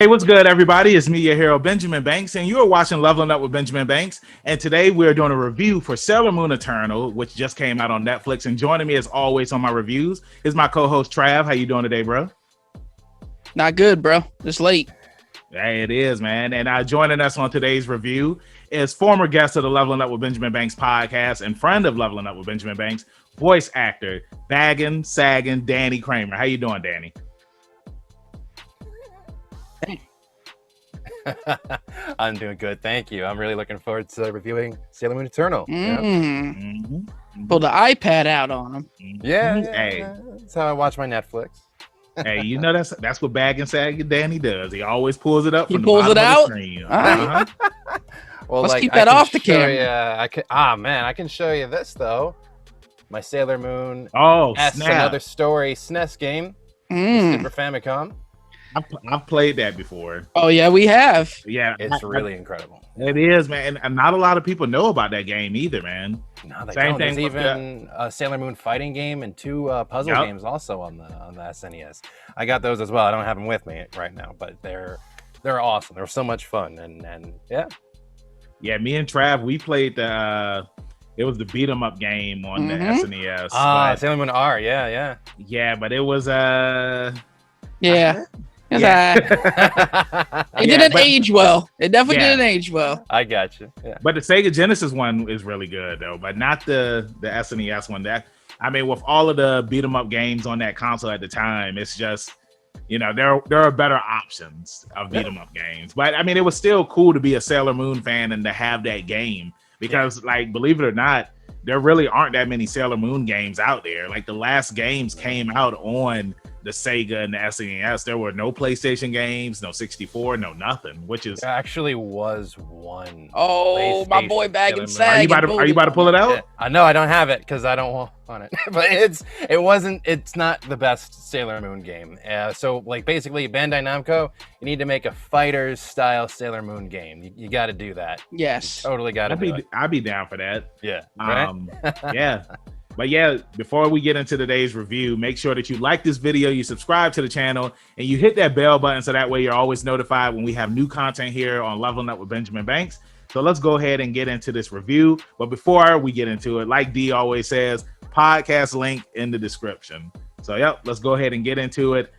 Hey, what's good, everybody? It's me, your hero, Benjamin Banks, and you are watching Leveling Up with Benjamin Banks. And today we're doing a review for Sailor Moon Eternal, which just came out on Netflix. And joining me, as always, on my reviews is my co-host Trav. How you doing today, bro? Not good, bro. Just late. Hey, it is, man. And joining us on today's review is former guest of the Leveling Up with Benjamin Banks podcast and friend of Leveling Up with Benjamin Banks, voice actor, bagging, sagging, Danny Kramer. How you doing, Danny? I'm doing good, thank you. I'm really looking forward to reviewing Sailor Moon Eternal. Pull the iPad out on him. Yeah, Hey. That's how I watch my Netflix. Hey, you know that's what bagging, sagging Danny does. He always pulls it up. He from pulls the it bottom out? of the screen. Uh-huh. Well, Let's keep I that can off the show camera. I can show you this though. My Sailor Moon Oh, S snap. Another Story SNES game, Super Famicom. I've played that before. Oh yeah, we have. Yeah, It's really incredible. It is, man, and not a lot of people know about that game either, man. No, they Same don't. There's thing with even a Sailor Moon fighting game and two puzzle games also on the SNES. I got those as well. I don't have them with me right now, but they're awesome. They're so much fun, and yeah. Me and Trav, we played it was the beat 'em up game on the SNES. Sailor Moon R, yeah. Yeah, but it was Yeah. It didn't age well. It definitely didn't age well. I got you. Yeah. But the Sega Genesis one is really good though, but not the SNES one. With all of the beat 'em up games on that console at the time, it's just, there are better options of beat 'em up games. But I mean, it was still cool to be a Sailor Moon fan and to have that game because, like, believe it or not, there really aren't that many Sailor Moon games out there. Like, the last games came out on the Sega and the SNES. There were no PlayStation games, no 64, no nothing, which is... There actually was one. Oh, my boy bagging sag. Are you about to pull it out? Yeah. I know I don't have it because I don't want it. But it's not the best Sailor Moon game. So, like, basically, Bandai Namco, you need to make a fighters style Sailor Moon game. You got to do that. Yes. You totally got to do it. I'd be down for that. Yeah. Right? Yeah. But yeah, before we get into today's review, make sure that you like this video, you subscribe to the channel, and you hit that bell button so that way you're always notified when we have new content here on Leveling Up with Benjamin Banks. So let's go ahead and get into this review. But before we get into it, like D always says, podcast link in the description. So let's go ahead and get into it.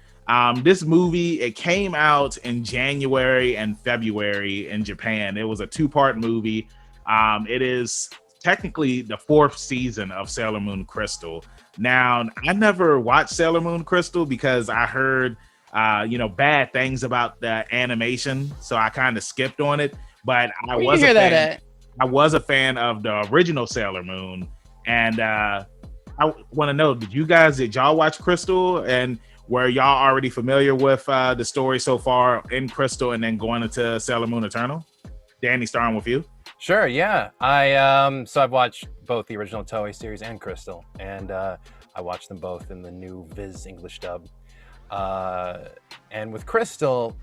This movie, it came out in January and February in Japan. It was a two-part movie. It is technically the fourth season of Sailor Moon Crystal. Now, I never watched Sailor Moon Crystal because I heard, bad things about the animation, so I kind of skipped on it. But I was a fan of the original Sailor Moon, and I want to know: did y'all watch Crystal, and were y'all already familiar with the story so far in Crystal, and then going into Sailor Moon Eternal? Danny, starting with you. Sure, yeah. I've watched both the original Toei series and Crystal, and I watched them both in the new Viz English dub. And with Crystal,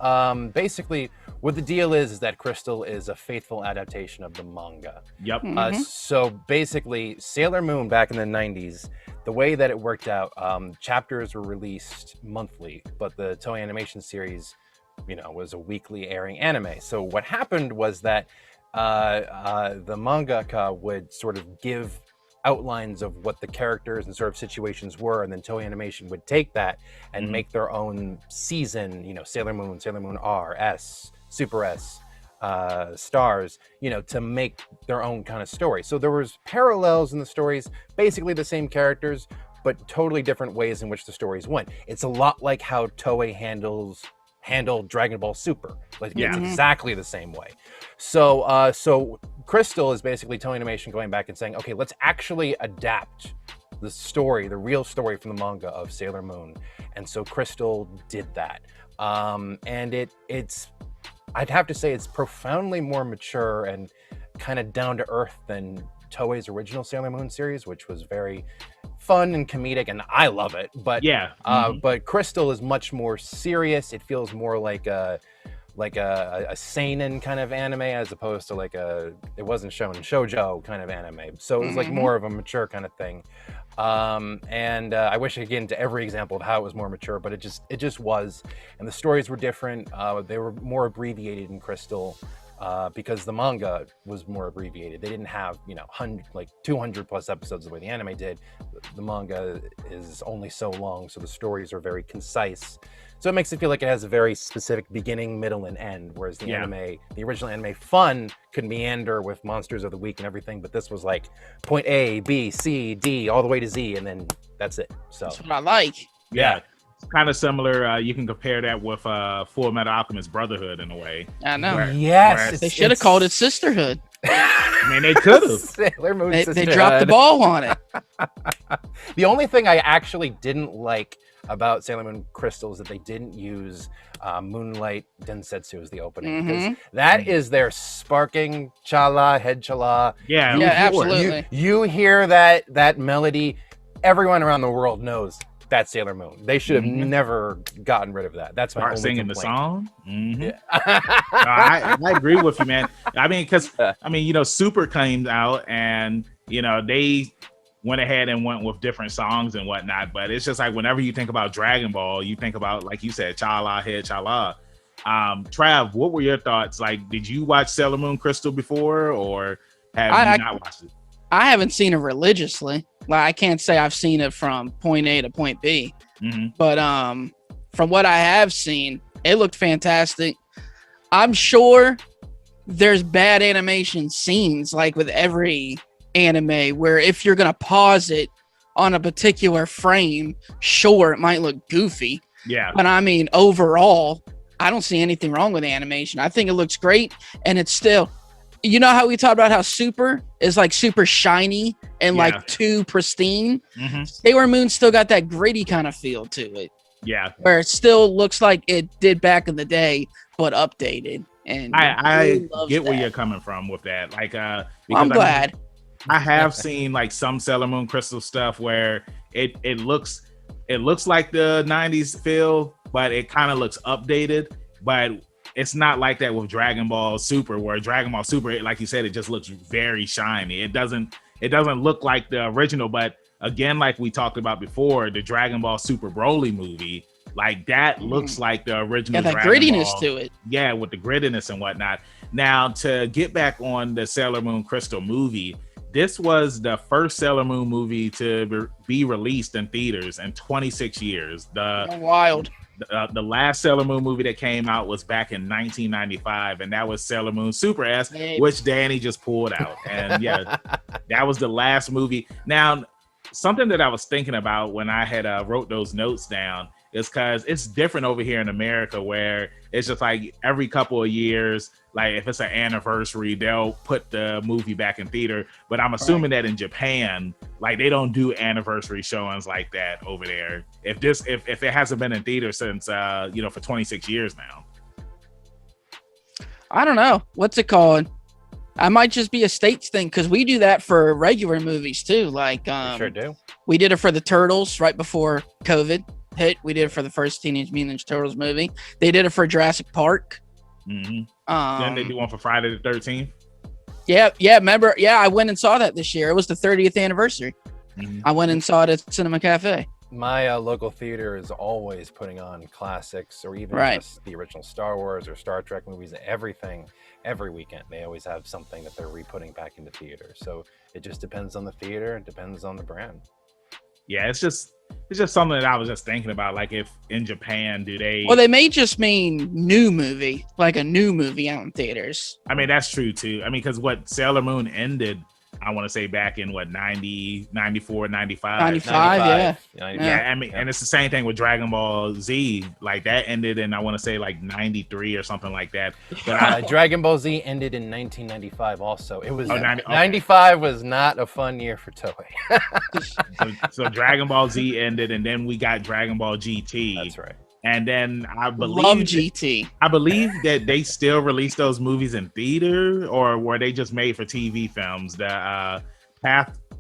basically, what the deal is that Crystal is a faithful adaptation of the manga. Yep. So basically, Sailor Moon back in the 90s, the way that it worked out, chapters were released monthly, but the Toei animation series, was a weekly airing anime. So what happened was that the mangaka would sort of give outlines of what the characters and sort of situations were, and then Toei Animation would take that and make their own season, Sailor Moon R, S, Super S, Stars, to make their own kind of story. So there was parallels in the stories, basically the same characters, but totally different ways in which the stories went. It's a lot like how Toei handled Dragon Ball Super. Like, it's exactly the same way. So Crystal is basically Toei Animation going back and saying, okay, let's actually adapt the story, the real story from the manga of Sailor Moon. And so Crystal did that. And it's I'd have to say it's profoundly more mature and kind of down to earth than Toei's original Sailor Moon series, which was very fun and comedic, and I love it. But but Crystal is much more serious. It feels more like a like a seinen kind of anime as opposed to like it wasn't shown shoujo kind of anime. So it was like more of a mature kind of thing. And I wish I could get into every example of how it was more mature, but it just was. And the stories were different. They were more abbreviated in Crystal. Because the manga was more abbreviated. They didn't have 200 plus episodes the way the anime did. The manga is only so long, so the stories are very concise. So it makes it feel like it has a very specific beginning, middle, and end. Whereas the original anime fun could meander with monsters of the week and everything, but this was like point A, B, C, D, all the way to Z, and then that's it. So that's what I like. Yeah. Kind of similar. You can compare that with Full Metal Alchemist Brotherhood in a way. I know. Yes, they should have called it Sisterhood. I mean, they could have. Sailor Moon They dropped the ball on it. The only thing I actually didn't like about Sailor Moon Crystal is that they didn't use Moonlight Densetsu as the opening, because that is their sparking chala, head chala. Yeah, absolutely. You hear that melody, everyone around the world knows that's Sailor Moon. They should have never gotten rid of that. That's my only singing complaint. the song. Yeah. I agree with you, man. I mean, because Super came out, and they went ahead and went with different songs and whatnot. But it's just like whenever you think about Dragon Ball, you think about, like you said, Chala, head Chala. Trav, what were your thoughts? Like, did you watch Sailor Moon Crystal before, or have you not watched it? I haven't seen it religiously. Like, I can't say I've seen it from point A to point B, but from what I have seen, it looked fantastic. I'm sure there's bad animation scenes, like with every anime, where if you're gonna pause it on a particular frame, sure, it might look goofy. Yeah. But I mean, overall, I don't see anything wrong with the animation. I think it looks great, and it's still. You know how we talked about how Super is like super shiny and like too pristine? Sailor Moon still got that gritty kind of feel to it. Yeah. Where it still looks like it did back in the day, but updated. And I get where you're coming from with that. Like, I'm glad. I have seen like some Sailor Moon Crystal stuff where it looks like the 90s feel, but it kind of looks updated. But it's not like that with Dragon Ball Super, where Dragon Ball Super, like you said, it just looks very shiny. It doesn't look like the original, but again, like we talked about before, the Dragon Ball Super Broly movie, like that looks like the original. Yeah, that grittiness to it. Yeah, with the grittiness and whatnot. Now, to get back on the Sailor Moon Crystal movie, this was the first Sailor Moon movie to be released in theaters in 26 years. Wild. The last Sailor Moon movie that came out was back in 1995, and that was Sailor Moon Super S, which Danny just pulled out. And yeah, that was the last movie. Now, something that I was thinking about when I had wrote those notes down is because it's different over here in America, where it's just like every couple of years, like if it's an anniversary, they'll put the movie back in theater. But I'm assuming that in Japan, like they don't do anniversary showings like that over there. If it hasn't been in theater since for 26 years now. I don't know. What's it called? I might just be a States thing, because we do that for regular movies too. Like we sure do. We did it for the Turtles right before COVID hit. We did it for the first Teenage Mutant Ninja Turtles movie. They did it for Jurassic Park. Then they do one for Friday the 13th. Yeah. Remember? Yeah, I went and saw that this year. It was the 30th anniversary. I went and saw it at Cinema Cafe. My local theater is always putting on classics, or even just the original Star Wars or Star Trek movies. Everything, every weekend, they always have something that they're re-putting back into theater. So it just depends on the theater. It depends on the brand. Yeah, it's just something that I was just thinking about. Like, if in Japan, do they? Well, they may just mean new movie, like a new movie out in theaters. I mean, that's true too. I mean, because what Sailor Moon ended, I want to say back in 90, 94, 95. 95, yeah. I mean, and it's the same thing with Dragon Ball Z. Like that ended in, I want to say, like 93 or something like that. But Dragon Ball Z ended in 1995 also. It was 95 was not a fun year for Toei. so Dragon Ball Z ended, and then we got Dragon Ball GT. That's right. And then I believe GT. I believe that they still release those movies in theater, or were they just made for TV films? The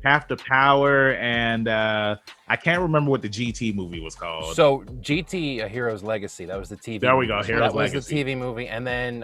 Path to Power, and I can't remember what the GT movie was called. So GT, A Hero's Legacy, that was the TV. There we go. Movie. Hero's that was Legacy. the TV movie, and then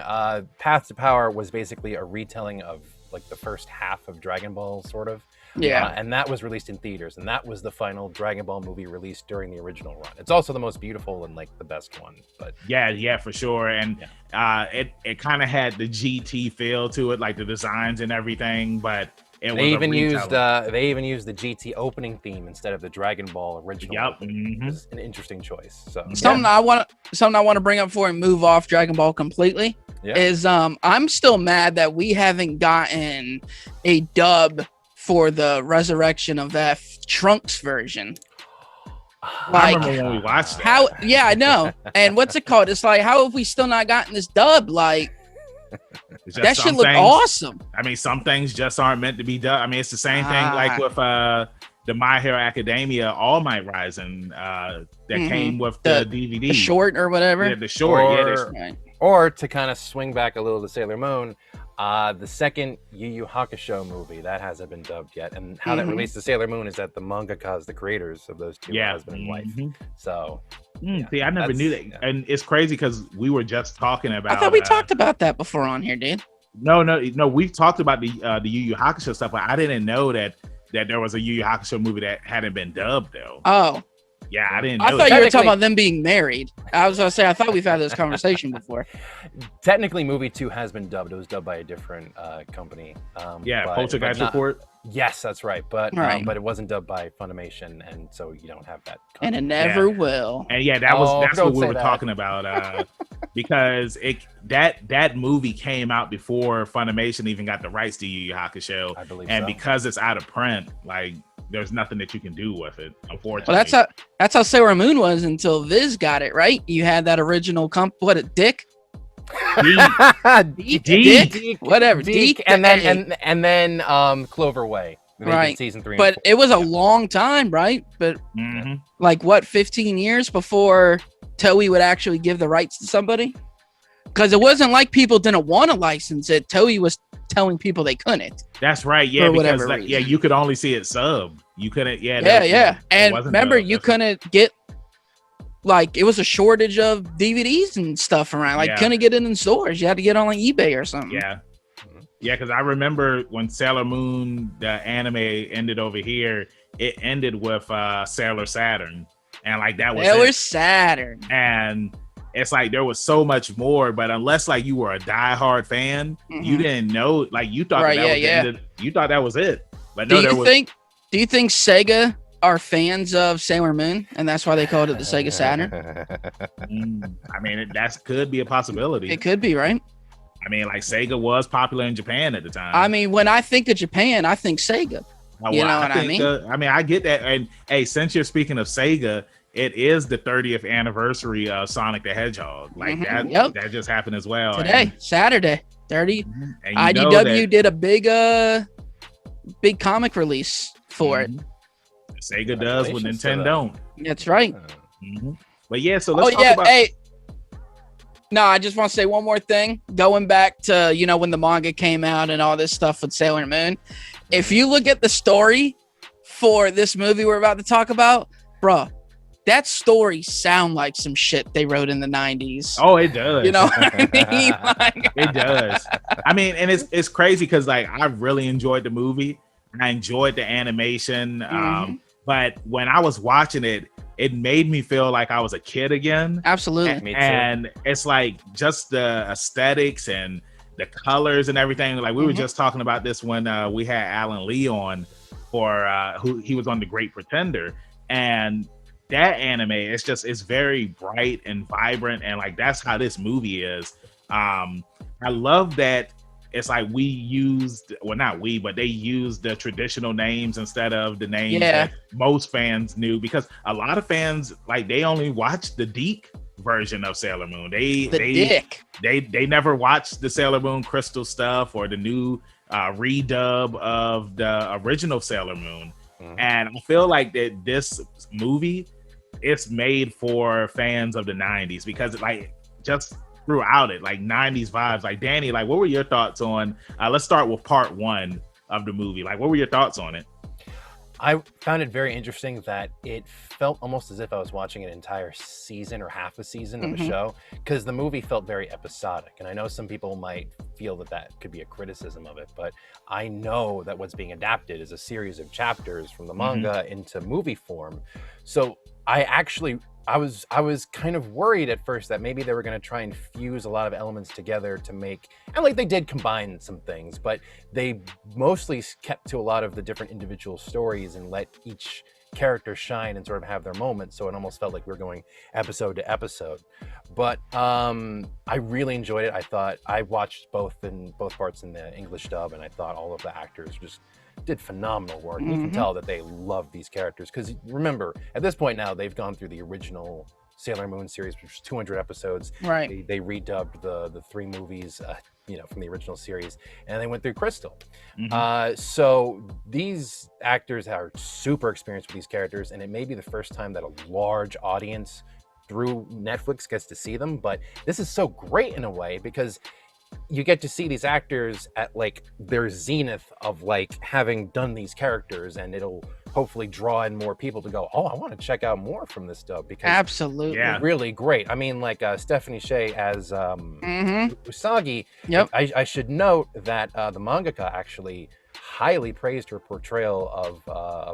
Path to Power was basically a retelling of like the first half of Dragon Ball, sort of. Yeah. And that was released in theaters, and that was the final Dragon Ball movie released during the original run. It's also the most beautiful and like the best one. But yeah, for sure. And it kind of had the GT feel to it, like the designs and everything. But they even used the GT opening theme instead of the Dragon Ball original. Yep. It was an interesting choice. So something I want to bring up before we move off Dragon Ball completely is I'm still mad that we haven't gotten a dub for the resurrection of that Trunks version. Like, I remember when we watched that. How? Yeah, I know. And what's it called? It's like, how have we still not gotten this dub? Like, that should look awesome. I mean, some things just aren't meant to be done. I mean, it's the same thing like with the My Hero Academia All Might Rising that came with the DVD, the short or whatever. Yeah, the short. Or to kind of swing back a little to Sailor Moon, the second Yu Yu Hakusho movie that hasn't been dubbed yet, and how that relates to Sailor Moon is that the mangakas, the creators of those two, husband and wife. So, see, I never knew that, and it's crazy because we were just talking about. I thought we talked about that before on here, dude. No, we've talked about the Yu Yu Hakusho stuff, but I didn't know that there was a Yu Yu Hakusho movie that hadn't been dubbed though. Oh. Yeah, I didn't know. I thought you were talking about them being married. I was going to say, I thought we've had this conversation before. Technically, movie 2 has been dubbed. It was dubbed by a different company. Poltergeist Report. Yes, that's right. But it wasn't dubbed by Funimation, and so you don't have that. And it never will. And that's what we were talking about. Because that movie came out before Funimation even got the rights to Yu Yu Hakusho. I believe and so. Because it's out of print, like there's nothing that you can do with it, unfortunately. Well, that's how Sailor Moon was until Viz got it, right? You had that original Dick? Deke, whatever. Deke, and then Clover Way. Right. Season 3. But it was a long time, right? But like what, 15 years before Toei would actually give the rights to somebody? Because it wasn't like people didn't want to license it. Toei was telling people they couldn't. That's right. Yeah, because you could only see it sub. You couldn't. Yeah. And remember, you couldn't get, like, it was a shortage of DVDs and stuff around. Like, couldn't get it in stores. You had to get on like eBay or something. Yeah. Yeah, because I remember when Sailor Moon, the anime, ended over here, it ended with Sailor Saturn. And like that was Sailor Saturn. And it's like there was so much more, but unless like you were a diehard fan, you didn't know, like you thought you thought that was it. But no, do you think Sega are fans of Sailor Moon and that's why they called it the Sega Saturn? I mean, that could be a possibility. It could be, right? I mean, like Sega was popular in Japan at the time. I mean, when I think of Japan, I think Sega. You know what I mean? I mean, I get that. And hey, since you're speaking of Sega, it is the 30th anniversary of Sonic the Hedgehog. Like that just happened as well. Today, Saturday, 30. IDW did a big comic release for it. Sega does what Nintendo don't. That's right. But yeah, so let's talk about. Hey. No, I just want to say one more thing. Going back to, when the manga came out and all this stuff with Sailor Moon. If you look at the story for this movie we're about to talk about, bro, that story sound like some shit they wrote in the 90s. Oh, it does. You know what I mean? Like, it does. I mean, and it's crazy because like I really enjoyed the movie. I enjoyed the animation. But when I was watching it, it made me feel like I was a kid again. Absolutely. And it's like just the aesthetics and the colors and everything. Like we were just talking about this when we had Alan Lee on for who he was on The Great Pretender. And that anime, it's very bright and vibrant. And like, that's how this movie is. I love that. It's like they used the traditional names instead of the names that most fans knew, because a lot of fans, like, they only watched the Deke version of Sailor Moon. They never watched the Sailor Moon Crystal stuff or the new redub of the original Sailor Moon. And I feel like that this movie, it's made for fans of the 90s because like just throughout it, like 90s vibes. Like Danny, like what were your thoughts on let's start with part 1 of the movie. Like what were your thoughts on it? I found it very interesting that it felt almost as if I was watching an entire season or half a season of a show, because the movie felt very episodic. And I know some people might feel that that could be a criticism of it, but I know that what's being adapted is a series of chapters from the manga into movie form. So I was kind of worried at first that maybe they were going to try and fuse a lot of elements together to make, and like they did combine some things, but they mostly kept to a lot of the different individual stories and let each character shine and sort of have their moment. So it almost felt like we were going episode to episode. But I really enjoyed it. I thought I watched both parts in the English dub, and I thought all of the actors just did phenomenal work. You can tell that they love these characters, because remember, at this point now, they've gone through the original Sailor Moon series, which was 200 episodes. Right. They redubbed the 3 movies, from the original series, and they went through Crystal. So these actors are super experienced with these characters, and it may be the first time that a large audience through Netflix gets to see them. But this is so great in a way, because you get to see these actors at like their zenith of like having done these characters, and it'll hopefully draw in more people to go, oh, I want to check out more from this dub, because absolutely, really great. I mean, like Stephanie Sheh as Usagi. Yep. I should note that the mangaka actually highly praised her portrayal of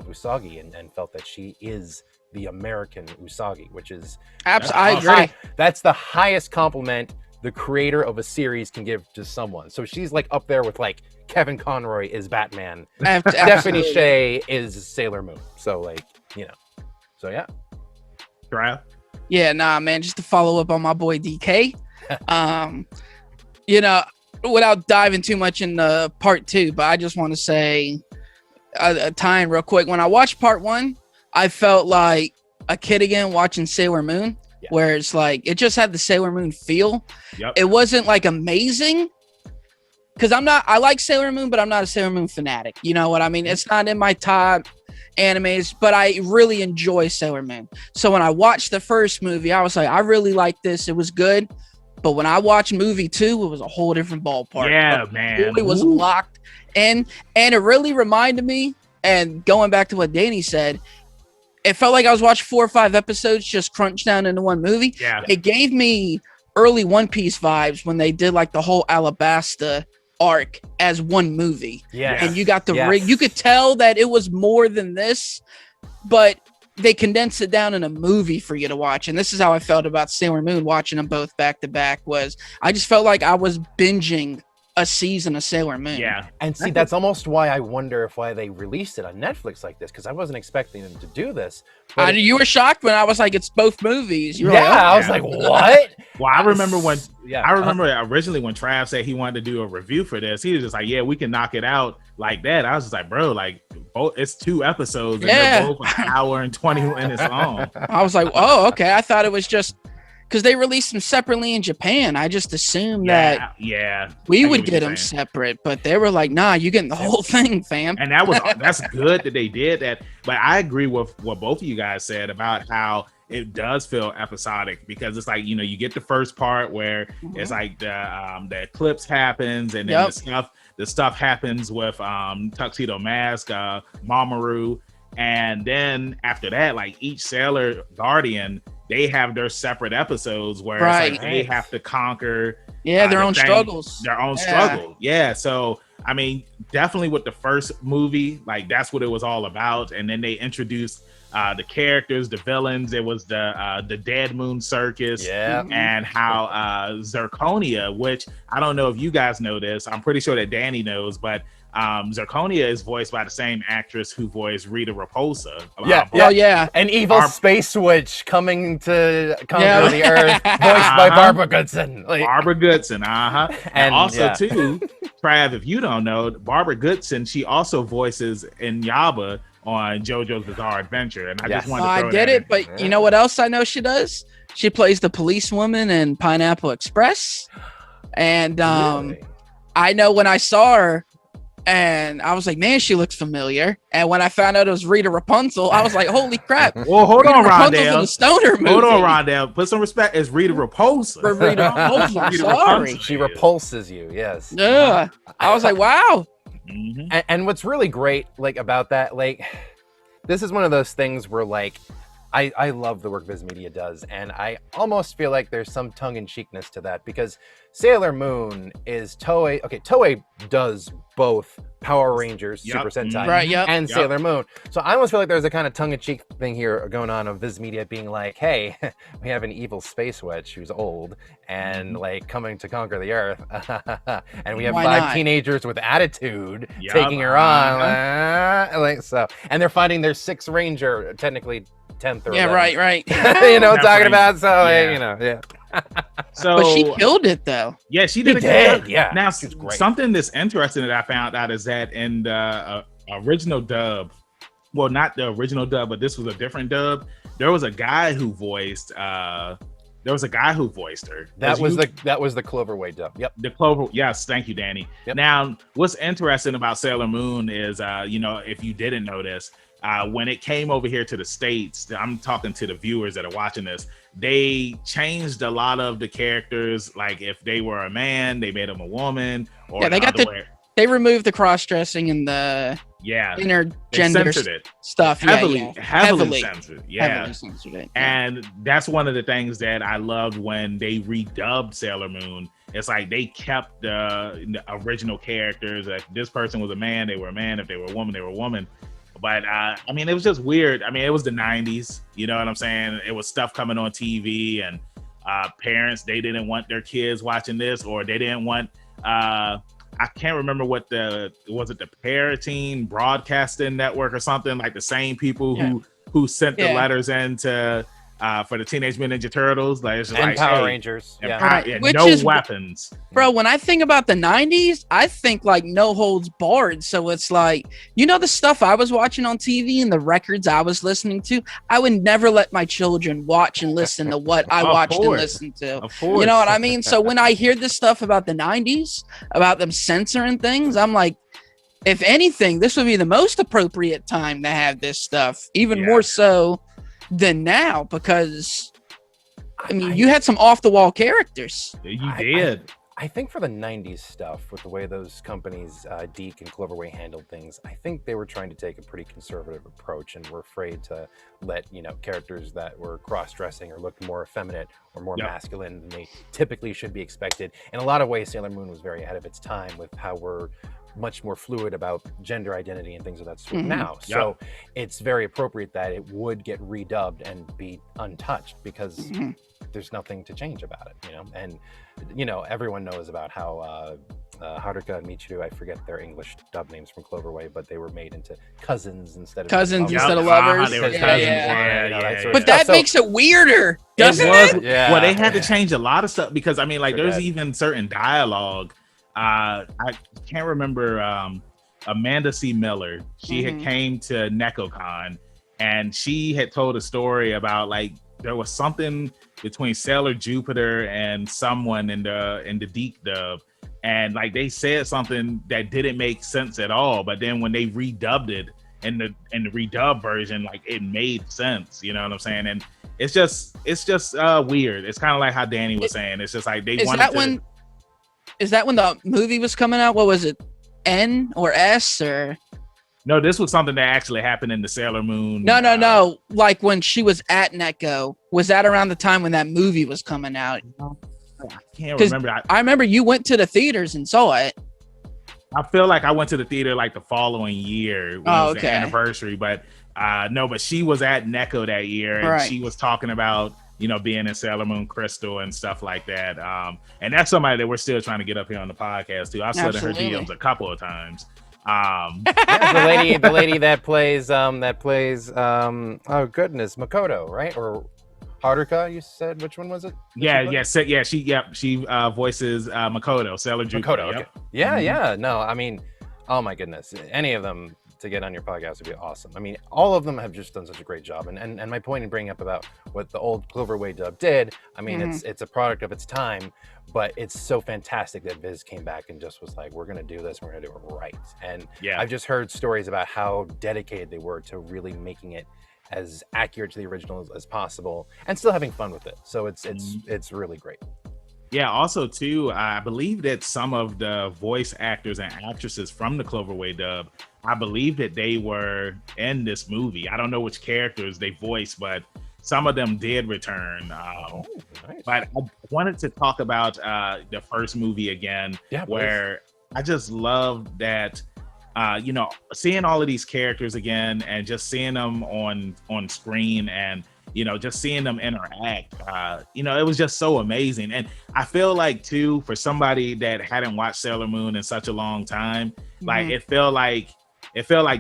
Usagi, and felt that she is the American Usagi, which is I agree. That's the highest compliment the creator of a series can give to someone. So she's like up there with like Kevin Conroy is Batman, Stephanie Sheh is Sailor Moon. So like, so yeah. Trav? Yeah, nah, man. Just to follow up on my boy DK, without diving too much into part 2, but I just want to say a time real quick. When I watched part 1, I felt like a kid again watching Sailor Moon. Yeah. Where it's like it just had the Sailor Moon feel. Yep. It wasn't like amazing, because I like Sailor Moon, but I'm not a Sailor Moon fanatic. You know what I mean? It's not in my top animes, but I really enjoy Sailor Moon. So when I watched the first movie, I was like, I really like this. It was good. But when I watched movie 2, it was a whole different ballpark. Yeah, man. It was locked in, and it really reminded me. And going back to what Danny said, it felt like I was watching 4 or 5 episodes just crunched down into one movie. Yeah. It gave me early One Piece vibes when they did like the whole Alabasta arc as one movie. Yeah. And you got the rig. You could tell that it was more than this, but they condensed it down in a movie for you to watch. And this is how I felt about Sailor Moon, watching them both back to back. Was I just felt like I was binging a season of Sailor Moon. Yeah. And see, that's almost why I wonder why they released it on Netflix like this, because I wasn't expecting them to do this. You were shocked when I was like, it's both movies. You were I was like, what? Well, I remember originally when Trav said he wanted to do a review for this, he was just like, yeah, we can knock it out like that. I was just like, bro, like it's 2 episodes and they're both an hour and 20 minutes long. I was like, oh, okay. I thought it was just because they released them separately in Japan. I just assumed that we would get them separate, but they were like, nah, you getting the whole thing, fam. And that's good that they did that. But I agree with what both of you guys said about how it does feel episodic, because it's like, you get the first part where it's like the eclipse happens, and then the stuff happens with Tuxedo Mask, Mamoru, and then after that, like each Sailor Guardian, they have their separate episodes where it's like they have to conquer their own struggles. Yeah. So I mean, definitely with the first movie, like that's what it was all about. And then they introduced the characters, the villains. It was the Dead Moon Circus, and how Zirconia, which I don't know if you guys know this. I'm pretty sure that Danny knows, but Zirconia is voiced by the same actress who voiced Rita Repulsa. An evil space witch coming to conquer the earth, voiced by Barbara Goodson. Barbara Goodson, And also too, Trav, if you don't know, Barbara Goodson, she also voices Inaba on JoJo's Bizarre Adventure, and I just wanted to throw that in. But you know what else I know she does? She plays the policewoman in Pineapple Express, and I know when I saw her, and I was like, man, she looks familiar. And when I found out it was Rita Rapunzel, I was like, holy crap. Well, hold on, Rondell. Stoner movie. Hold on, Rondell. Put some respect. It's Rita Repulsa. Rita Repulsa. Sorry. She repulses you, yes. Yeah. I was like, wow. And what's really great, like, about that, like, this is one of those things where like I love the work Viz Media does, and I almost feel like there's some tongue-in-cheekness to that because Sailor Moon is Toei. Okay, Toei does both Power Rangers, Super Sentai, right, and Sailor Moon. So I almost feel like there's a kind of tongue-in-cheek thing here going on of Viz Media being like, hey, we have an evil space witch who's old and like coming to conquer the Earth, and we have five teenagers with attitude taking her on, like so, and they're fighting their sixth Ranger, technically 10th or 11th. right. You know what I'm talking about? So, you know, So, but she killed it though. Yeah, she did. Yeah. Now, something that's interesting that I found out is that in the original dub, well, not the original dub, but this was a different dub. There was a guy who voiced. There was a guy who voiced her. That was the Cloverway dub. Yep. The Clover. Yes, thank you, Danny. Yep. Now, what's interesting about Sailor Moon is, you know, if you didn't know this. When it came over here to the States, I'm talking to the viewers that are watching this, they changed a lot of the characters. Like if they were a man, they made them a woman. Or they removed the cross-dressing and the intergender stuff. Heavily censored. Heavily censored it. And that's one of the things that I loved when they redubbed Sailor Moon. It's like they kept the original characters. If this person was a man, they were a man. If they were a woman, they were a woman. But I mean, it was just weird. I mean, it was the 90s, you know what I'm saying? It was stuff coming on TV, and parents, they didn't want their kids watching this, or they didn't want, I can't remember what was it the Paratine Broadcasting Network or something, like the same people who sent the letters into for the Teenage Mutant Ninja Turtles, like it's just and like Power Rangers, weapons. Bro, when I think about the 90s, I think like no holds barred. So it's like, you know, the stuff I was watching on TV and the records I was listening to, I would never let my children watch and listen to what I watched and listened to. Of course. You know what I mean? So when I hear this stuff about the 90s, about them censoring things, I'm like, if anything, this would be the most appropriate time to have this stuff, even more so than now, because I mean, you had some off the wall characters. You did. I think for the 90s stuff, with the way those companies, Deke and Cloverway, handled things, I think they were trying to take a pretty conservative approach and were afraid to let, you know, characters that were cross-dressing or looked more effeminate or more masculine than they typically should be expected. In a lot of ways, Sailor Moon was very ahead of its time with how we're much more fluid about gender identity and things of that sort now. So it's very appropriate that it would get redubbed and be untouched, because there's nothing to change about it, you know. And you know, everyone knows about how Haruka and Michiru, I forget their English dub names from Cloverway, but they were made into cousins instead of lovers. They were cousins. But that makes it weirder, doesn't it? Yeah. Well, they had to change a lot of stuff, because I mean, like there's even certain dialogue. I can't remember. Amanda C. Miller, she had came to NecoCon, and she had told a story about like there was something between Sailor Jupiter and someone in the Deke dub, and like they said something that didn't make sense at all. But then when they redubbed it in the redub version, like it made sense. You know what I'm saying? And it's just weird. It's kind of like how Danny was saying. It's just like they wanted to. Is that when the movie was coming out? What was it? N or S or? No, this was something that actually happened in the Sailor Moon. No. Like when she was at Necco, was that around the time when that movie was coming out? I can't remember. I remember you went to the theaters and saw it. I feel like I went to the theater like the following year when it was the anniversary, but no, but she was at Necco that year, and she was talking about, you know, being in Sailor Moon Crystal and stuff like that. And that's somebody that we're still trying to get up here on the podcast too. I've slid in her DMs a couple of times. The lady that plays oh goodness, Makoto, right? Or Haruka, you said? Which one was it? She voices Makoto, Sailor Jupiter. Makoto, okay. Yeah. No, I mean, oh my goodness, any of them to get on your podcast would be awesome. I mean, all of them have just done such a great job. And my point in bringing up about what the old Cloverway dub did, I mean, it's a product of its time, but it's so fantastic that Viz came back and just was like, we're going to do this, we're going to do it right. And I've just heard stories about how dedicated they were to really making it as accurate to the original as possible and still having fun with it. So it's really great. Yeah, also too, I believe that some of the voice actors and actresses from the Cloverway dub I believe that they were in this movie. I don't know which characters they voiced, but some of them did return. Nice. But I wanted to talk about the first movie again, where I just love that, seeing all of these characters again and just seeing them on screen and, just seeing them interact, it was just so amazing. And I feel like, too, for somebody that hadn't watched Sailor Moon in such a long time, like it felt like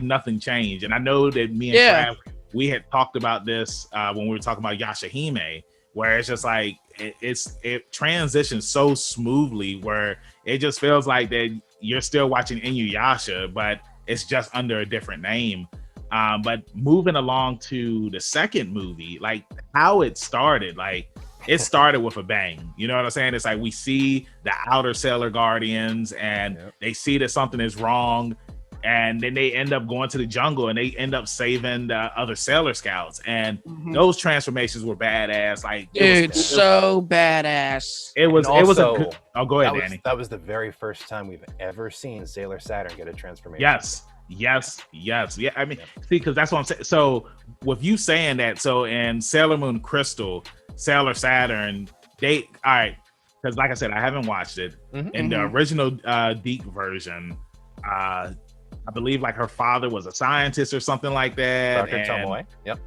nothing changed. And I know that me and Trav, we had talked about this when we were talking about Yashahime, where it's just like it transitions so smoothly where it just feels like that you're still watching Inuyasha, but it's just under a different name. But moving along to the second movie, like how it started, like it started with a bang. You know what I'm saying? It's like we see the outer Sailor Guardians and they see that something is wrong. And then they end up going to the jungle and they end up saving the other Sailor Scouts. And those transformations were badass. Like, dude, so badass. It was a good. Oh, go ahead, Danny. That was the very first time we've ever seen Sailor Saturn get a transformation. Yes. Yeah. I mean, see, because that's what I'm saying. So with you saying that, so in Sailor Moon Crystal, Sailor Saturn, all right, because like I said, I haven't watched it. In the original Deke version, I believe like her father was a scientist or something like that. Dr. Tomoe. Yep.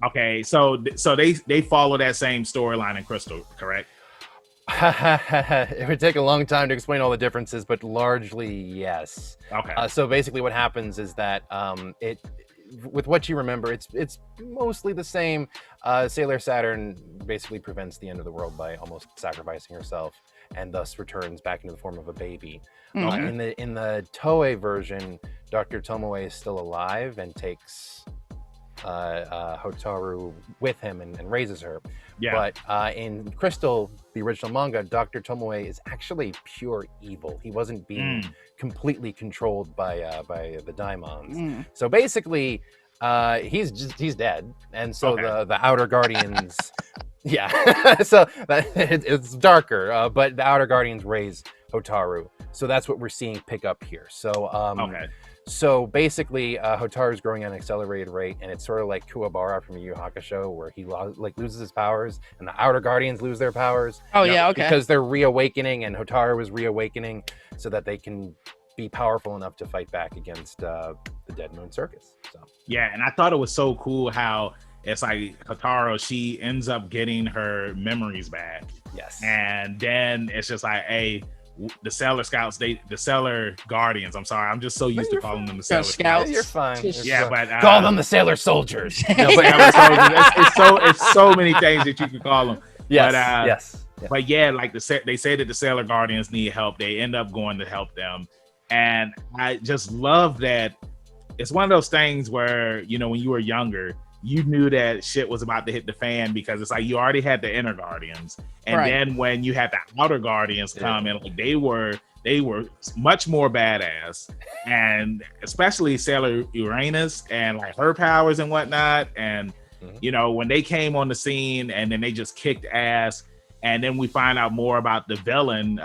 Okay, so they follow that same storyline in Crystal, correct? It would take a long time to explain all the differences, but largely yes. Okay. So basically, what happens is that with what you remember, it's mostly the same. Sailor Saturn basically prevents the end of the world by almost sacrificing herself, and thus returns back into the form of a baby. In the Toei version, Dr. Tomoe is still alive and takes Hotaru with him and raises her. Yeah. But in Crystal, the original manga, Dr. Tomoe is actually pure evil. He wasn't being completely controlled by the daimons. So basically, he's dead, and so the Outer Guardians. So it's darker, but the Outer Guardians raise Hotaru. So that's what we're seeing pick up here. So so basically, Hotaru's growing at an accelerated rate, and it's sort of like Kuwabara from Yu Yu Hakusho, where he loses his powers, and the Outer Guardians lose their powers. Because they're reawakening, and Hotaru is reawakening, so that they can be powerful enough to fight back against the Dead Moon Circus. So and I thought it was so cool how it's like Hotaru, she ends up getting her memories back. Yes, and then it's just like, hey, the Sailor Scouts, the Sailor Guardians. I'm sorry, I'm just so used to calling them the Sailor Scouts. You're fine. But call them the Sailor Soldiers. It's so many things that you can call them. Yes. But yeah, like they say that the Sailor Guardians need help. They end up going to help them, and I just love that. It's one of those things where, when you were younger, you knew that shit was about to hit the fan, because it's like you already had the Inner Guardians, and then when you had the Outer Guardians come in, like they were much more badass, and especially Sailor Uranus and like her powers and whatnot, and when they came on the scene and then they just kicked ass, and then we find out more about the villain,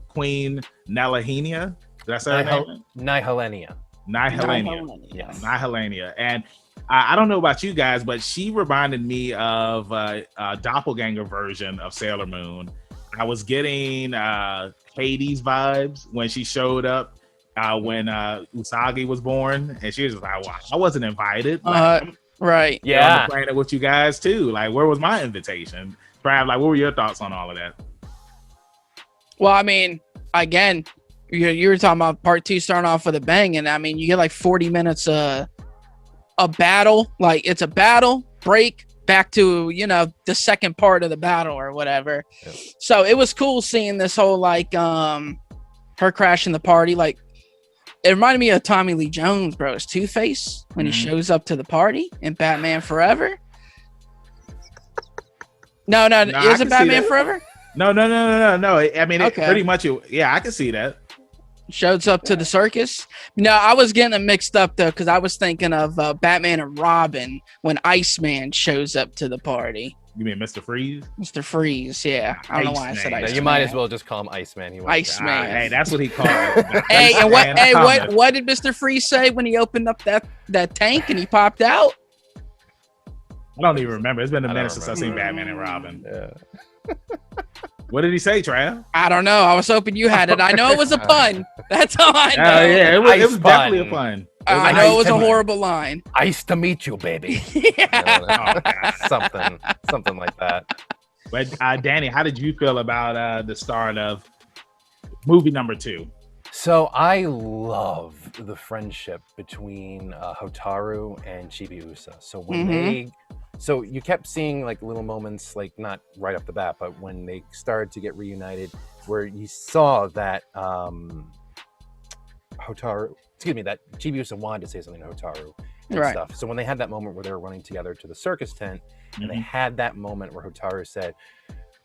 Queen Nihilenia. Did I say her name? Nihilenia. Nihilenia. And I don't know about you guys, but she reminded me of a doppelganger version of Sailor Moon. I was getting Hades vibes when she showed up when Usagi was born, and she was like, "Wow, I wasn't invited." Right. I'm playing it with you guys too. Like, where was my invitation? Trav, like, what were your thoughts on all of that? Well, I mean, again, you were talking about part 2 starting off with a bang, and I mean, you get like 40 minutes a battle, like it's a battle break back to the second part of the battle or whatever. So it was cool seeing this whole like her crashing the party. Like, it reminded me of Tommy Lee Jones, bro. It's Two-Face when he shows up to the party in Batman Forever. No, is it Batman Forever? No. I mean, pretty much. I can see that. Shows up to the circus. No, I was getting it mixed up though, because I was thinking of Batman and Robin when Iceman shows up to the party. You mean Mr. Freeze? Mr. Freeze, yeah. I don't know why I said Iceman. Iceman. You might as well just call him Iceman. Iceman. Hey, that's what he called it. Hey, and Iceman what did Mr. Freeze say when he opened up that tank and he popped out? I don't even remember. It's been a minute since I've seen Batman and Robin. Yeah. What did he say, Trav? I don't know. I was hoping you had it. I know it was a pun. That's all I know. Yeah, it was Ice definitely a pun. pun. I know it was a horrible line. Nice to meet you, baby. Yeah. Something like that. But Danny, how did you feel about the start of movie number 2? So I love the friendship between Hotaru and Chibiusa. So when so you kept seeing like little moments, like not right off the bat, but when they started to get reunited, where you saw that that Chibiusa wanted to say something to Hotaru and stuff. So when they had that moment where they were running together to the circus tent, and they had that moment where Hotaru said,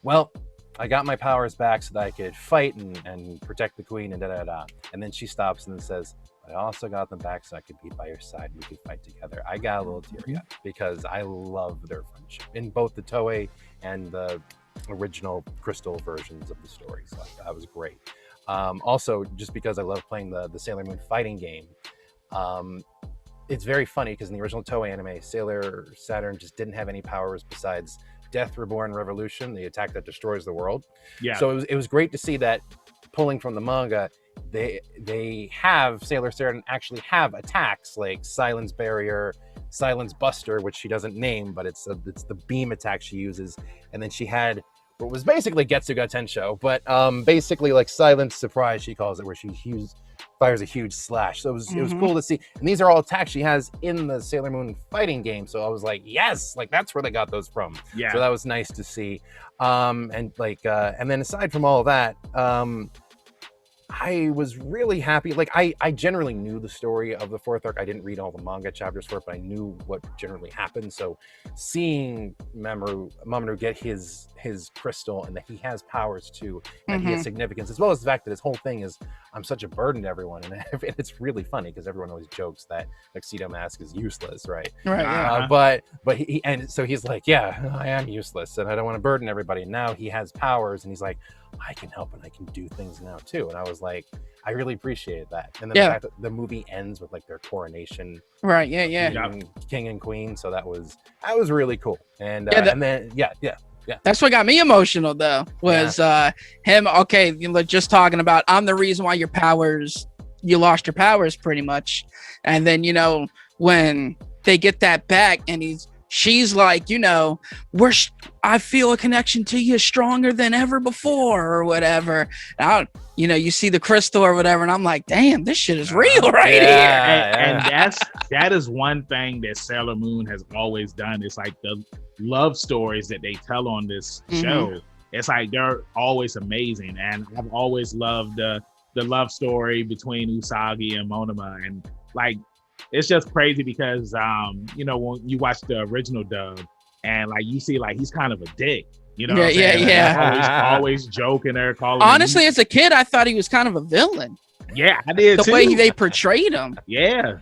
well, I got my powers back so that I could fight and protect the queen and da-da-da. And then she stops and then says, I also got them back so I could be by your side and we could fight together. I got a little teary-eyed because I love their friendship in both the Toei and the original Crystal versions of the story. So that was great. Also, just because I love playing the Sailor Moon fighting game, it's very funny because in the original Toei anime, Sailor Saturn just didn't have any powers besides Death Reborn Revolution, the attack that destroys the world. Yeah. So it was great to see that pulling from the manga, they have Sailor Saturn actually have attacks like Silence Barrier, Silence Buster, which she doesn't name, but it's the beam attack she uses, and then she had what was basically Getsuga Tensho, but basically like Silence Surprise she calls it, where she fires a huge slash. So it was cool to see. And these are all attacks she has in the Sailor Moon fighting game. So I was like, yes, like that's where they got those from. Yeah. So that was nice to see. And then aside from all of that, I was really happy. Like I generally knew the story of the 4th arc. I didn't read all the manga chapters for it, but I knew what generally happened. So seeing Mamoru get his crystal and that he has powers too, and he has significance, as well as the fact that his whole thing is I'm such a burden to everyone, and it's really funny because everyone always jokes that Tuxedo Mask is useless, right? Right. Yeah. But he's like, yeah, I am useless, and I don't want to burden everybody. And now he has powers, and he's like, I can help and I can do things now too. And I was like, I really appreciated that. And then the fact that the movie ends with like their coronation, right? Yeah. King and queen. So that was really cool. And That's what got me emotional though, was him. Okay, just talking about I'm the reason why you lost your powers pretty much. And then when they get that back and she's like, I feel a connection to you stronger than ever before or whatever. And you see the crystal or whatever, and I'm like, damn, this shit is real here. And that is one thing that Sailor Moon has always done. It's like the love stories that they tell on this show. It's like they're always amazing. And I've always loved the love story between Usagi and Monoma. And like, it's just crazy because when you watch the original dub and like you see like he's kind of a dick, always joking there, calling. Honestly, as a kid, I thought he was kind of a villain. Yeah, I did the way they portrayed him. Yeah.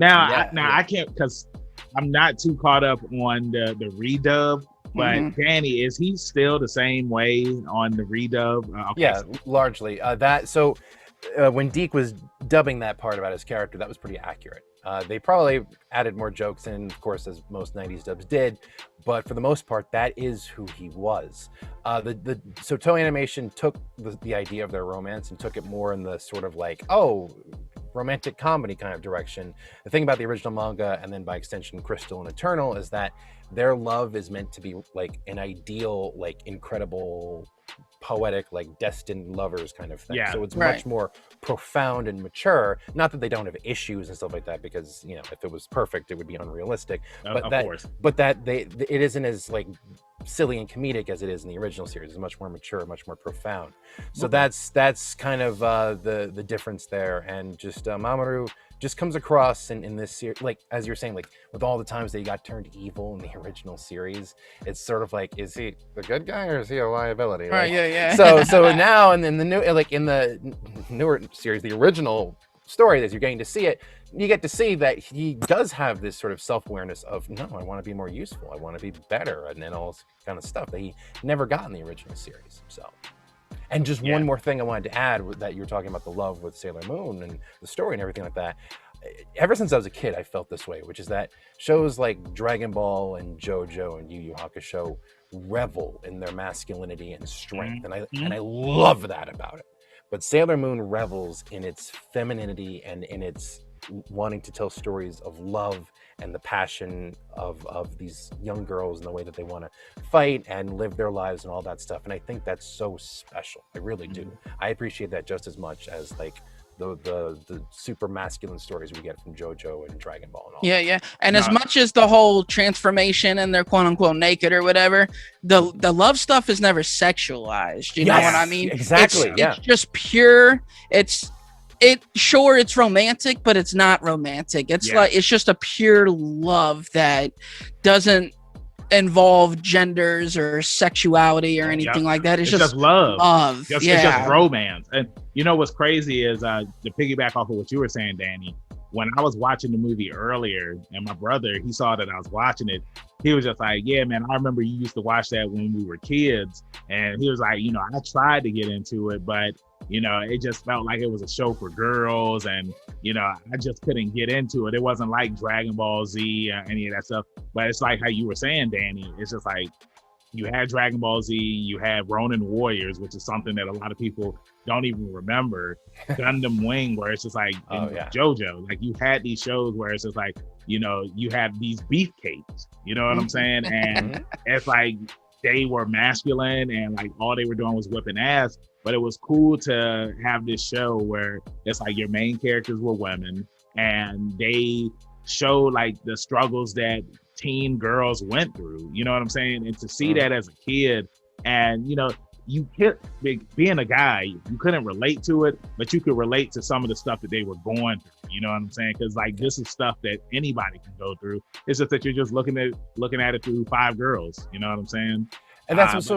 I can't because I'm not too caught up on the redub. But Danny, is he still the same way on the redub? Yeah, largely. When Deke was dubbing that part about his character, that was pretty accurate. They probably added more jokes in, of course, as most 90s dubs did, but for the most part, that is who he was. So Toei Animation took the idea of their romance and took it more in the sort of like, romantic comedy kind of direction. The thing about the original manga, and then by extension Crystal and Eternal, is that their love is meant to be like an ideal, like incredible, poetic, like destined lovers kind of thing. So it's much more profound and mature. Not that they don't have issues and stuff like that, because if it was perfect, it would be unrealistic. But it isn't as like silly and comedic as it is in the original series. It's much more mature, much more profound. So that's kind of the difference there. And just Mamoru just comes across in this series, like as you're saying, like with all the times that he got turned evil in the original series, it's sort of like, is he the good guy or is he a liability? Right. Yeah. So now and in the new, like in the newer series, the original story, as you're getting to see it, you get to see that he does have this sort of self-awareness of, no, I want to be more useful, I want to be better, and then all this kind of stuff that he never got in the original series. So, and just one more thing I wanted to add, that you were talking about the love with Sailor Moon and the story and everything like that. Ever since I was a kid, I felt this way, which is that shows like Dragon Ball and JoJo and Yu Yu Hakusho revel in their masculinity and strength, and I love that about it. But Sailor Moon revels in its femininity and in its wanting to tell stories of love and the passion of these young girls and the way that they want to fight and live their lives and all that stuff. And I think that's so special. I really do. I appreciate that just as much as like the super masculine stories we get from JoJo and Dragon Ball and all. Yeah. And as much as the whole transformation and they're quote unquote naked or whatever, the love stuff is never sexualized. You know what I mean? Exactly. It's just pure. It's romantic, but it's not romantic. It's like, it's just a pure love that doesn't involve genders or sexuality or anything like that. It's just love. It's just romance. And you know what's crazy is to piggyback off of what you were saying, Danny, when I was watching the movie earlier and my brother, he saw that I was watching it, he was just like, yeah, man, I remember you used to watch that when we were kids. And he was like, you know, I tried to get into it, but you know, it just felt like it was a show for girls, and you know, I just couldn't get into it. It wasn't like Dragon Ball Z or any of that stuff. But it's like how you were saying, Danny. It's just like you had Dragon Ball Z, you had Ronin Warriors, which is something that a lot of people don't even remember. Gundam Wing, where it's just like JoJo, like you had these shows where it's just like, you know, you had these beefcakes. You know what I'm saying? And it's like they were masculine and like all they were doing was whipping ass. But it was cool to have this show where it's like your main characters were women and they showed like the struggles that teen girls went through. You know what I'm saying? And to see that as a kid, and you know, you could, being a guy, you couldn't relate to it, but you could relate to some of the stuff that they were going through. You know what I'm saying? Because like this is stuff that anybody can go through. It's just that you're just looking at it through 5 girls. You know what I'm saying? And that's what's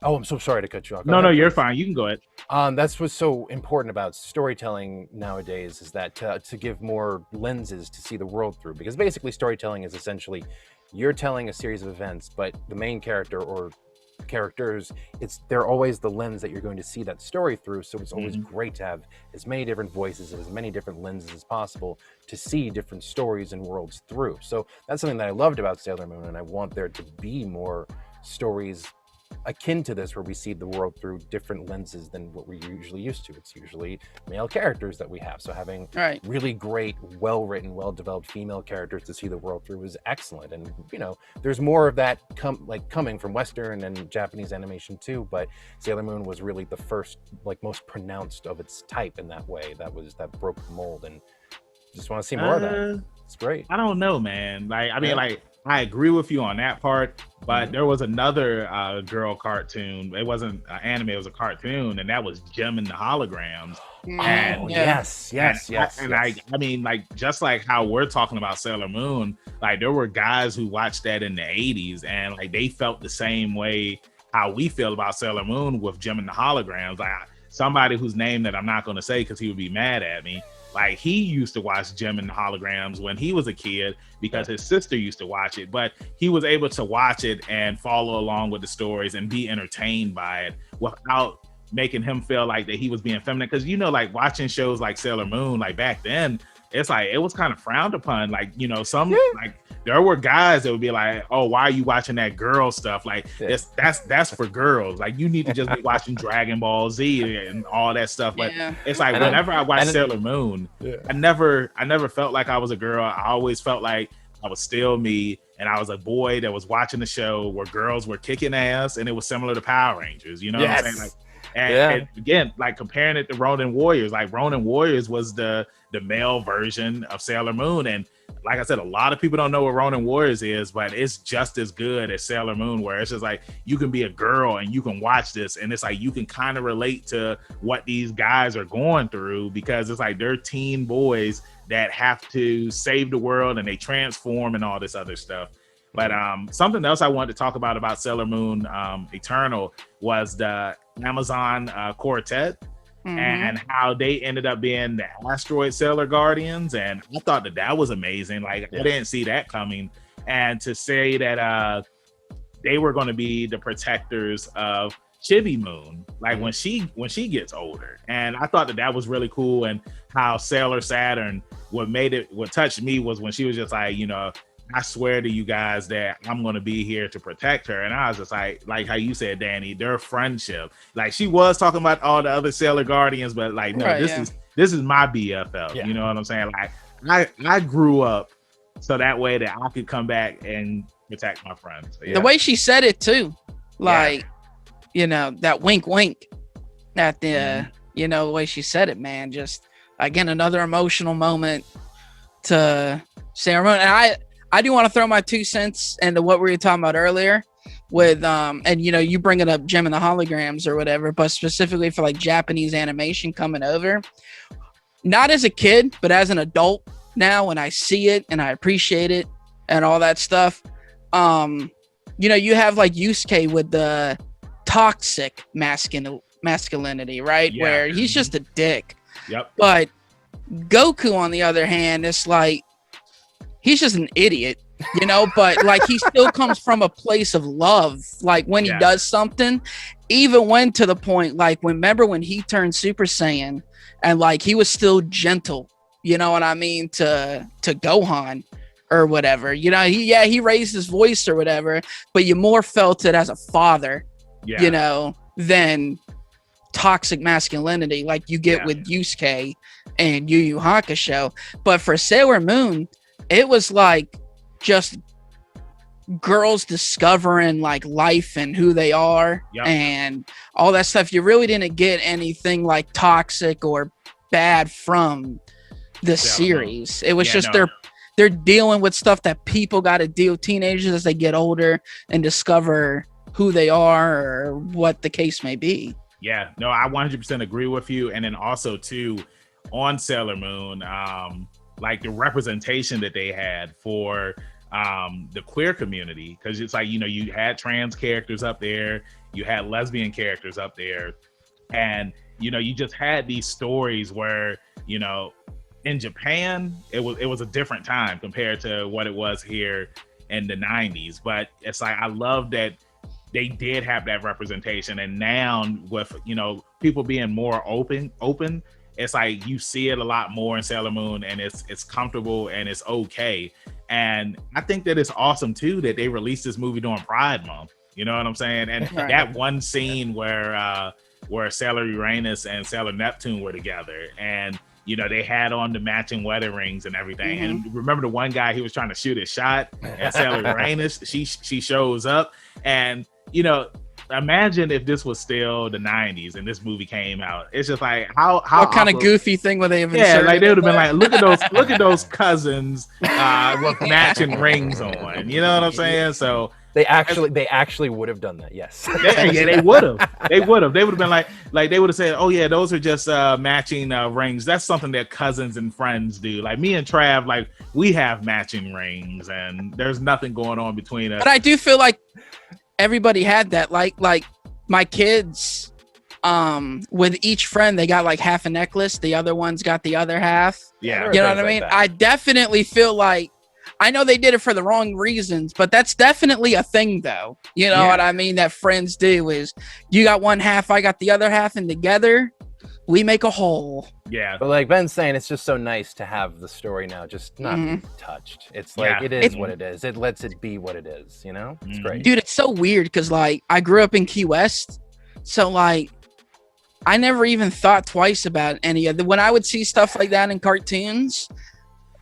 I'm so sorry to cut you off. No, you're fine. You can go ahead. That's what's so important about storytelling nowadays, is that to give more lenses to see the world through. Because basically storytelling is essentially you're telling a series of events, but the main character or characters, they're always the lens that you're going to see that story through. So it's always great to have as many different voices and as many different lenses as possible to see different stories and worlds through. So that's something that I loved about Sailor Moon, and I want there to be more stories akin to this where we see the world through different lenses than what we're usually used to. It's usually male characters that we have, so having really great, well-written, well-developed female characters to see the world through is excellent. And you know, there's more of that coming from Western and Japanese animation too, but Sailor Moon was really the first, like, most pronounced of its type in that way, that broke the mold, and just want to see more of that. It's great. I don't know, man. Like, I mean, like, I agree with you on that part, but there was another girl cartoon. It wasn't an anime, it was a cartoon, and that was Gem and the Holograms. And yes. I mean, like, just like how we're talking about Sailor Moon, like there were guys who watched that in the 80s and like they felt the same way how we feel about Sailor Moon with Gem and the Holograms. Like somebody whose name that I'm not going to say because he would be mad at me. Like he used to watch Gem and the Holograms when he was a kid because his sister used to watch it, but he was able to watch it and follow along with the stories and be entertained by it without making him feel like that he was being feminine. Because, you know, like watching shows like Sailor Moon, like back then, it's like it was kind of frowned upon. Like, you know, like there were guys that would be like, oh, why are you watching that girl stuff? Like that's for girls. Like you need to just be watching Dragon Ball Z and all that stuff. But it's like whenever I watched Sailor Moon, I never felt like I was a girl. I always felt like I was still me, and I was a boy that was watching the show where girls were kicking ass, and it was similar to Power Rangers. You know what I'm saying? Like, and again, like comparing it to Ronin Warriors, like Ronin Warriors was the male version of Sailor Moon. And like I said, a lot of people don't know what Ronin Warriors is, but it's just as good as Sailor Moon, where it's just like you can be a girl and you can watch this, and it's like you can kind of relate to what these guys are going through, because it's like they're teen boys that have to save the world and they transform and all this other stuff. But something else I wanted to talk about Sailor Moon Eternal was the Amazon Quartet. and how they ended up being the asteroid sailor guardians. And I thought that was amazing. Like, I didn't see that coming. And to say that they were going to be the protectors of Chibi Moon, like when she gets older. And I thought that was really cool. And how Sailor Saturn, what touched me was when she was just like, I swear to you guys that I'm going to be here to protect her. And I was just like how you said, Danny, their friendship, like she was talking about all the other Sailor Guardians, but like, no, this is my BFF. Yeah. You know what I'm saying? Like I grew up so that way that I could come back and protect my friends. So, the way she said it too, like, that wink, wink at the, the way she said it, man, just again, another emotional moment to Sailor Moon. And I do want to throw my 2 cents into what we were talking about earlier with, and you bring it up, Gem and the Holograms or whatever, but specifically for like Japanese animation coming over, not as a kid, but as an adult now, when I see it and I appreciate it and all that stuff. You have like Yusuke with the toxic masculinity, right? Yeah. Where he's just a dick. Yep. But Goku, on the other hand, it's like, he's just an idiot, but like he still comes from a place of love. Like when he does something, even when to the point, like remember when he turned Super Saiyan and like he was still gentle, you know what I mean, to Gohan or whatever, he raised his voice or whatever, but you more felt it as a father, than toxic masculinity like you get with Yusuke and Yu Yu Hakusho. But for Sailor Moon, it was like just girls discovering like life and who they are and all that stuff. You really didn't get anything like toxic or bad from the series. It was just they're dealing with stuff that people got to deal with, teenagers, as they get older and discover who they are or what the case may be. Yeah, no, I 100% agree with you. And then also too, on Sailor Moon, like the representation that they had for the queer community, because it's like, you had trans characters up there, you had lesbian characters up there, and you just had these stories where in Japan it was a different time compared to what it was here in the 90s. But it's like, I love that they did have that representation, and now with people being more open, it's like you see it a lot more in Sailor Moon, and it's comfortable and it's okay. And I think that it's awesome too that they released this movie during Pride Month. You know what I'm saying? And that one scene where Sailor Uranus and Sailor Neptune were together, and they had on the matching wedding rings and everything. And remember the one guy, he was trying to shoot his shot, and Sailor Uranus, she shows up, and imagine if this was still the 90s and this movie came out. It's just like how what kind of goofy thing would they have inserted? Like they would have been like, look at those cousins with matching rings on. You know what I'm saying? So they actually would have done that. Yes. They would have. They would have been like they would have said, oh yeah, those are just matching rings. That's something that cousins and friends do. Like me and Trav, like we have matching rings, and there's nothing going on between us. But I do feel like everybody had that, like my kids, with each friend, they got like half a necklace. The other one's got the other half. Yeah. You know what I mean? I definitely feel like, I know they did it for the wrong reasons, but that's definitely a thing though. You know what I mean? That friends do is you got one half, I got the other half, and together we make a whole. Yeah. But like Ben's saying, it's just so nice to have the story now just not be touched. It's like, it is what it is. It lets it be what it is, It's great. Dude, it's so weird because like I grew up in Key West. So like I never even thought twice about any of the, when I would see stuff like that in cartoons,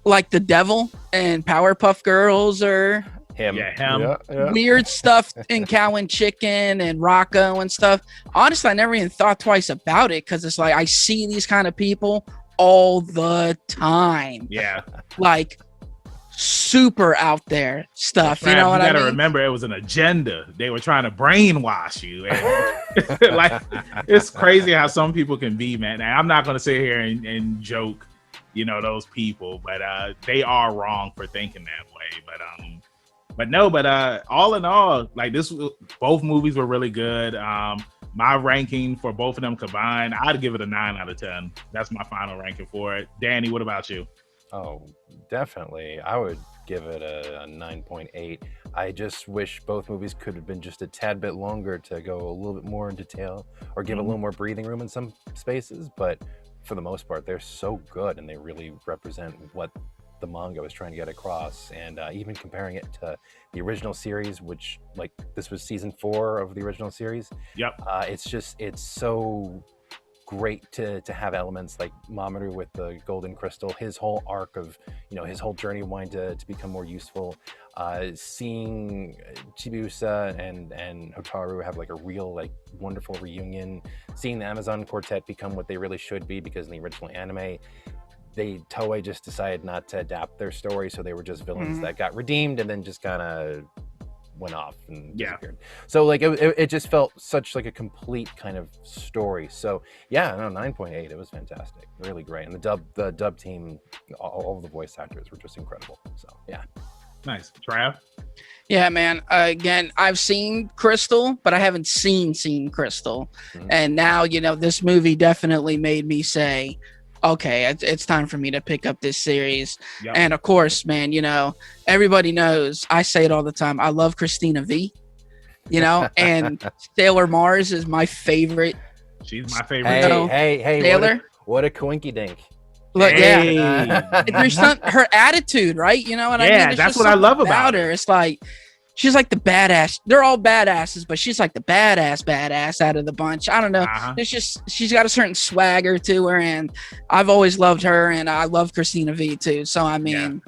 like the Devil and Powerpuff Girls or him. Weird stuff in Cow and Chicken and Rocco and stuff. Honestly, I never even thought twice about it because it's like I see these kind of people all the time. Yeah. Like super out there stuff. You know what I mean? You gotta remember, it was an agenda. They were trying to brainwash you. And like, it's crazy how some people can be, man. And I'm not gonna sit here and joke, those people, but they are wrong for thinking that way. But all in all, like both movies were really good. my ranking for both of them combined, I'd give it a 9 out of 10. That's my final ranking for it. Danny, what about you? Oh, definitely. I would give it a 9.8. I just wish both movies could have been just a tad bit longer to go a little bit more in detail or give a little more breathing room in some spaces. But for the most part, they're so good and they really represent what the manga was trying to get across. And even comparing it to the original series, which like this was season 4 of the original series. Yep. It's so great to have elements like Mamoru with the golden crystal, his whole arc of, his whole journey of wanting to become more useful, seeing Chibiusa and Hotaru have like a real like wonderful reunion, seeing the Amazon Quartet become what they really should be, because in the original anime Toei just decided not to adapt their story, so they were just villains that got redeemed and then just kind of went off and disappeared. So like it just felt such like a complete kind of story. So yeah, no, 9.8. It was fantastic, really great, and the dub team, all of the voice actors were just incredible. So yeah, nice. Trav? Yeah, man. Again, I've seen Crystal, but I haven't seen Crystal, and now this movie definitely made me say, okay, it's time for me to pick up this series. Yep. And of course, man, everybody knows, I say it all the time, I love Christina V, and Sailor Mars is my favorite. She's my favorite. Hey, Sailor. What a coinky dink. Look, yeah. There's her attitude, right? You know what I mean? Yeah, that's what I love about her. It's like, she's like the badass. They're all badasses, but she's like the badass out of the bunch. I don't know. She's got a certain swagger to her, and I've always loved her, and I love Christina V too. So I mean,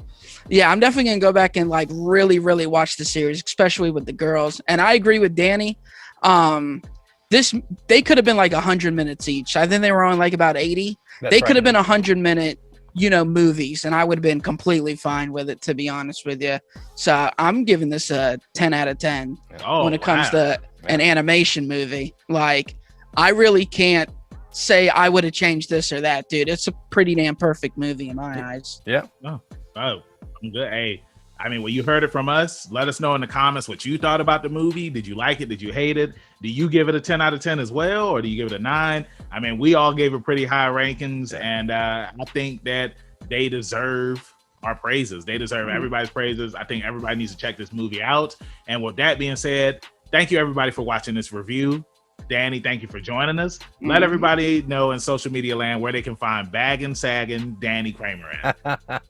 yeah, I'm definitely gonna go back and like really, really watch the series, especially with the girls. And I agree with Danny. They could have been like 100 minutes each. I think they were on like about 80. They could have been 100-minute movies, and I would have been completely fine with it, to be honest with you. So I'm giving this a 10 out of 10 when it comes to an animation movie. Like, I really can't say I would have changed this or that, dude. It's a pretty damn perfect movie in my eyes. Yeah. Oh, I'm good. Hey, I mean, when you heard it from us, let us know in the comments what you thought about the movie. Did you like it? Did you hate it? Do you give it a 10 out of 10 as well? Or do you give it a 9? I mean, we all gave it pretty high rankings. And I think that they deserve our praises. They deserve everybody's praises. I think everybody needs to check this movie out. And with that being said, thank you everybody for watching this review. Danny, thank you for joining us. Let everybody know in social media land where they can find Baggin' Saggin' Danny Kramer at.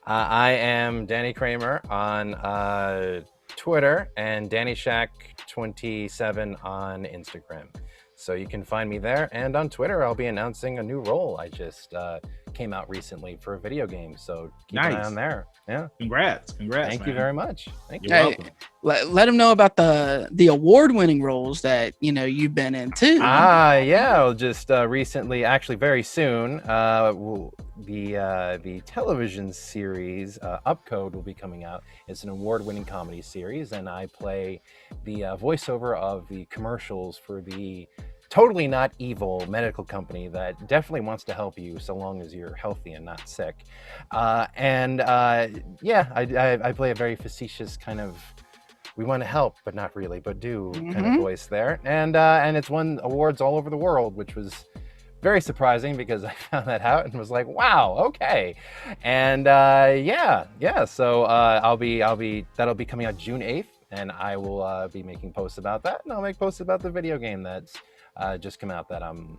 I am Danny Kramer on Twitter and Danny Shack 27 on Instagram. So you can find me there, and on Twitter I'll be announcing a new role I just came out recently for a video game. So keep an eye on there. Yeah. Congrats. Thank you very much. Thank you. Hey, let them know about the award-winning roles that you've been in too. Yeah. Just recently, actually very soon, the television series Upcode will be coming out. It's an award-winning comedy series, and I play the voiceover of the commercials for the totally not evil medical company that definitely wants to help you so long as you're healthy and not sick. I play a very facetious kind of, we want to help but not really, but do kind of voice there. And it's won awards all over the world, which was very surprising because I found that out and was like, wow, okay. And so that'll be coming out June 8th, and I will be making posts about that, and I'll make posts about the video game that's just come out that I'm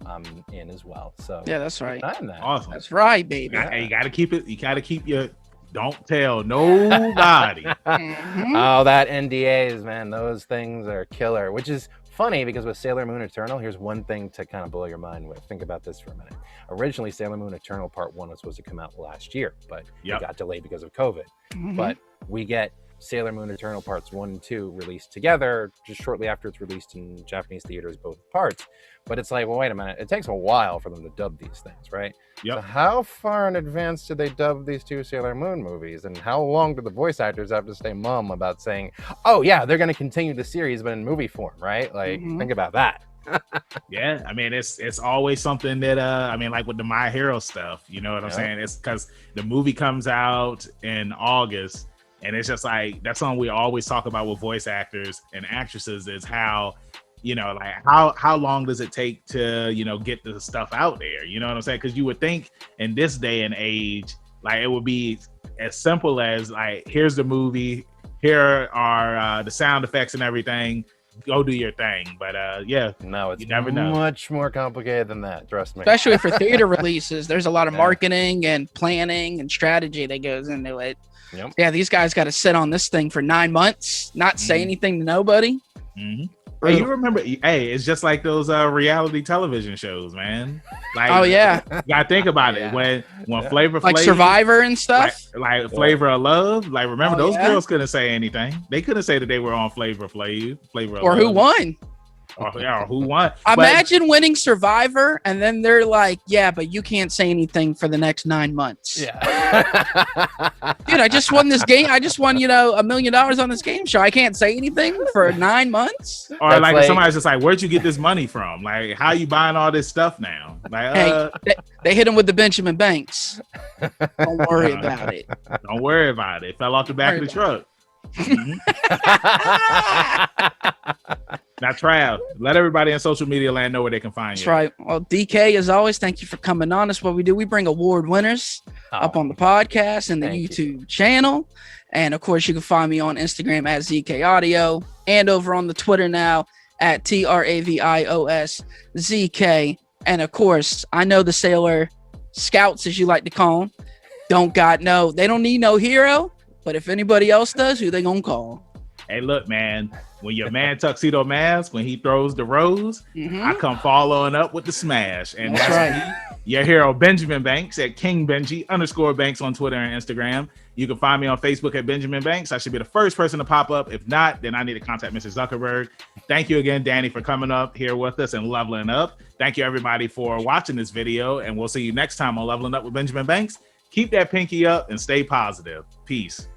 in as well. So yeah, that's right. Awesome. That's right, baby. You gotta keep it. You gotta keep your. Don't tell nobody. Oh, that NDAs, man, those things are killer. Which is funny because with Sailor Moon Eternal, here's one thing to kind of blow your mind with. Think about this for a minute. Originally, Sailor Moon Eternal Part 1 was supposed to come out last year, but it got delayed because of COVID. But we get Sailor Moon Eternal Parts 1 and 2 released together just shortly after it's released in Japanese theaters, both parts. But it's like, well, wait a minute. It takes a while for them to dub these things, right? So how far in advance did they dub these two Sailor Moon movies? And how long do the voice actors have to stay mum about saying, oh, yeah, they're going to continue the series, but in movie form, right? Like, think about that. Yeah, I mean, it's always something that like with the My Hero stuff, you know what I'm saying? It's because the movie comes out in August, and it's just like that's something we always talk about with voice actors and actresses is how you know, like how long does it take to, you know, get the stuff out there? You know what I'm saying? Because you would think in this day and age, like it would be as simple as like, here's the movie, here are the sound effects and everything. Go do your thing. But yeah, no, it's you never know. Much more complicated than that. Trust me. Especially for theater releases, there's a lot of marketing and planning and strategy that goes into it. Yep. Yeah, these guys got to sit on this thing for 9 months, not say anything to nobody. Hey, you remember? Hey, it's just like those reality television shows, man. Like, oh yeah, you gotta think about it. When Flavor like Flav, Survivor and stuff, like Flavor of Love. Like, remember those girls couldn't say anything. They couldn't say that they were on Flavor Flav, Flavor of or Love. who won. Or who won? Imagine winning Survivor, and then they're like, "Yeah, but you can't say anything for the next 9 months." Yeah, dude, I just won this game. I just won, $1 million on this game show. I can't say anything for 9 months. Or that's like somebody's just like, "Where'd you get this money from? Like, how you buying all this stuff now?" Like, hey, they hit him with the Benjamin Banks. Don't worry about it. Don't worry about it. It fell off the back of the truck. Now, Trav, let everybody in social media land know where they can find you. That's right. Well, DK, as always, thank you for coming on. That's what we do. We bring award winners up on the podcast and the YouTube channel. And, of course, you can find me on Instagram at ZK Audio and over on the Twitter now at TRAVIOSZK. And, of course, I know the Sailor Scouts, as you like to call them, don't they don't need no hero. But if anybody else does, who they gonna call? Hey, look, man. When your man Tuxedo Mask, when he throws the rose, I come following up with the smash. And that's right. Your hero Benjamin Banks at @KingBenji_Banks on Twitter and Instagram. You can find me on Facebook at Benjamin Banks. I should be the first person to pop up. If not, then I need to contact Mr. Zuckerberg. Thank you again, Danny, for coming up here with us and leveling up. Thank you, everybody, for watching this video. And we'll see you next time on Leveling Up with Benjamin Banks. Keep that pinky up and stay positive. Peace.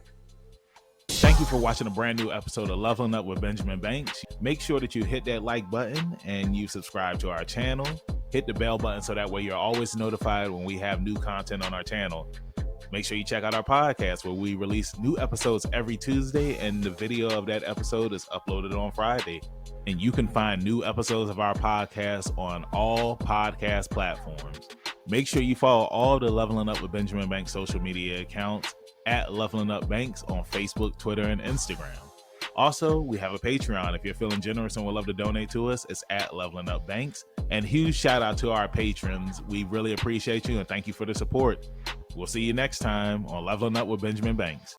Thank you for watching a brand new episode of Leveling Up with Benjamin Banks. Make sure that you hit that like button and you subscribe to our channel. Hit the bell button so that way you're always notified when we have new content on our channel. Make sure you check out our podcast where we release new episodes every Tuesday and the video of that episode is uploaded on Friday. And you can find new episodes of our podcast on all podcast platforms. Make sure you follow all the Leveling Up with Benjamin Banks social media accounts at Leveling Up Banks on Facebook, Twitter, and Instagram. Also, we have a Patreon. If you're feeling generous and would love to donate to us, it's at Leveling Up Banks. And huge shout out to our patrons. We really appreciate you and thank you for the support. We'll see you next time on Leveling Up with Benjamin Banks.